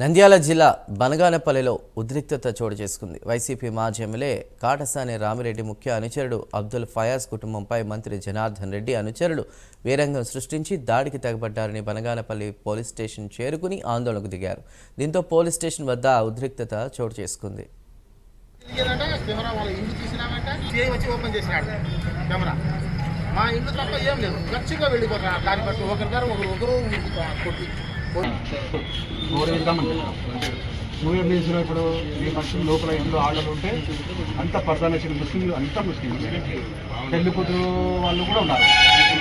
నంద్యాల జిల్లా బనగానపల్లిలో ఉద్రిక్తత చోటు చేసుకుంది. వైసీపీ మాజీ ఎమ్మెల్యే కాటసాని రామిరెడ్డి ముఖ్య అనుచరుడు అబ్దుల్ ఫయాజ్ కుటుంబంపై మంత్రి జనార్దన్ రెడ్డి అనుచరులు వీరంగం సృష్టించి దాడికి తెగబడ్డారని బనగానపల్లి పోలీస్ స్టేషన్ చేరుకుని ఆందోళనకు దిగారు. దీంతో పోలీస్ స్టేషన్ వద్ద ఉద్రిక్తత చోటు చేసుకుంది. మా ఇంట్లో తప్ప ఏం లేదు, ఖచ్చితంగా వెళ్ళిపోతున్నారు. దాన్ని బట్టి ఒకరిద్దరు ఒకరు కొట్టి మూవీ రిలీజ్లో ఇప్పుడు ఈ ఫంక్షన్ లోపల ఇంట్లో ఆర్డర్లు ఉంటే అంత పర్సనల్ ముస్లింలు అంతా ముస్లింలు, పెళ్లి కూతురు వాళ్ళు కూడా ఉన్నారు,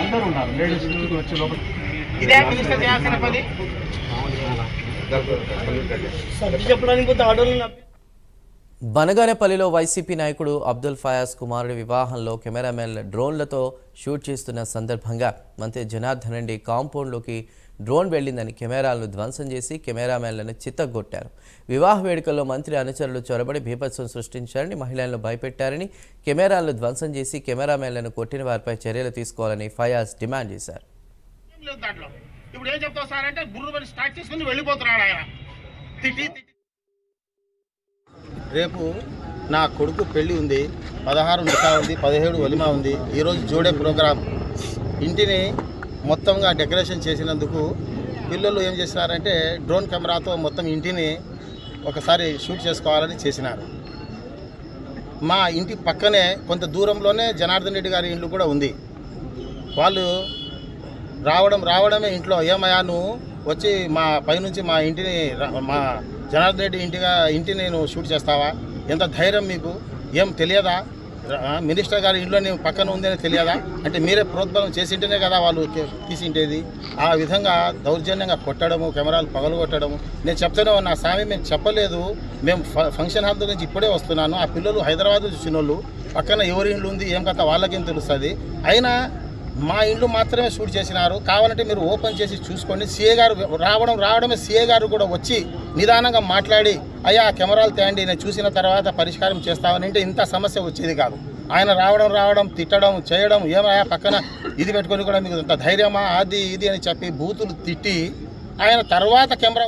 అందరూ ఉన్నారు. లేడీస్ వచ్చే లోపల ఇదే మినిస్టర్ చేయాల్సిన పని చెప్పడానికి ఆర్డర్లు. బనగానపల్లిలో వైసీపీ నాయకుడు అబ్దుల్ ఫయాజ్ కుమారుడి వివాహంలో కెమెరామెన్ డ్రోన్లతో షూట్ చేస్తున్న సందర్భంగా మంత్రి జనార్దన్ రెడ్డి కాంపౌండ్లోకి డ్రోన్ వెళ్లిందని కెమెరాలను ధ్వంసం చేసి కెమెరామెన్లను చిత్తగొట్టారు. వివాహ వేడుకల్లో మంత్రి అనుచరులు చొరబడి బీభత్సం సృష్టించారని, మహిళలను భయపెట్టారని, కెమెరాలను ధ్వంసం చేసి కెమెరామెన్లను కొట్టిన వారిపై చర్యలు తీసుకోవాలని ఫయాజ్ డిమాండ్ చేశారు. ఇప్పుడు ఏం చెప్తావు సార్ అంటే బుర్రు స్టార్ట్ చేసుకుని వెళ్ళిపోతున్నాడు ఆయన. రేపు నా కొడుకు పెళ్లి ఉంది, 16 నికా ఉంది, 17 వలిమా ఉంది. ఈరోజు జోడే ప్రోగ్రాం. ఇంటిని మొత్తంగా డెకరేషన్ చేసినందుకు పిల్లలు ఏం చేసినారంటే డ్రోన్ కెమెరాతో మొత్తం ఇంటిని ఒకసారి షూట్ చేసుకోవాలని చేసినారు. మా ఇంటి పక్కనే కొంత దూరంలోనే జనార్దన్ రెడ్డి గారి ఇల్లు కూడా ఉంది. వాళ్ళు రావడమే ఇంట్లో, ఏమయ్యా నువ్వు వచ్చి మా పైనుంచి మా ఇంటిని మా జనార్దన్ రెడ్డి ఇంటిని నువ్వు షూట్ చేస్తావా? ఎంత ధైర్యం మీకు? ఏం తెలియదా? మినిస్టర్ గారి ఇంట్లో నేను పక్కన ఉందని తెలియదా? అంటే మీరే ప్రోద్బలం చేసింటేనే కదా వాళ్ళు తీసింటేది. ఆ విధంగా దౌర్జన్యంగా కొట్టడము, కెమెరాలు పగలగొట్టడము. నేను చెప్తూనే ఉన్నా, స్వామి మేము చెప్పలేదు, మేము ఫంక్షన్ హాల్ నుంచి ఇప్పుడే వస్తున్నాను. ఆ పిల్లలు హైదరాబాద్ చూసిన వాళ్ళు, పక్కన ఎవరి ఇల్లు ఉంది ఏం కథ వాళ్ళకేం తెలుస్తుంది. అయినా మా ఇల్లు మాత్రమే షూట్ చేసినారు. కావాలంటే మీరు ఓపెన్ చేసి చూసుకోండి. సీఏ గారు రావడమే సీఏ గారు కూడా వచ్చి నిదానంగా మాట్లాడి, అయ్యా కెమెరాలు తేండి, నేను చూసిన తర్వాత పరిష్కారం చేస్తామని అంటే ఇంత సమస్య వచ్చేది కాదు. ఆయన రావడం తిట్టడం చేయడం, ఏమయ్యా పక్కన ఇది పెట్టుకొని కూడా మీకు ఇంత ధైర్యమా అది ఇది అని చెప్పి బూతులు తిట్టి ఆయన తర్వాత కెమెరా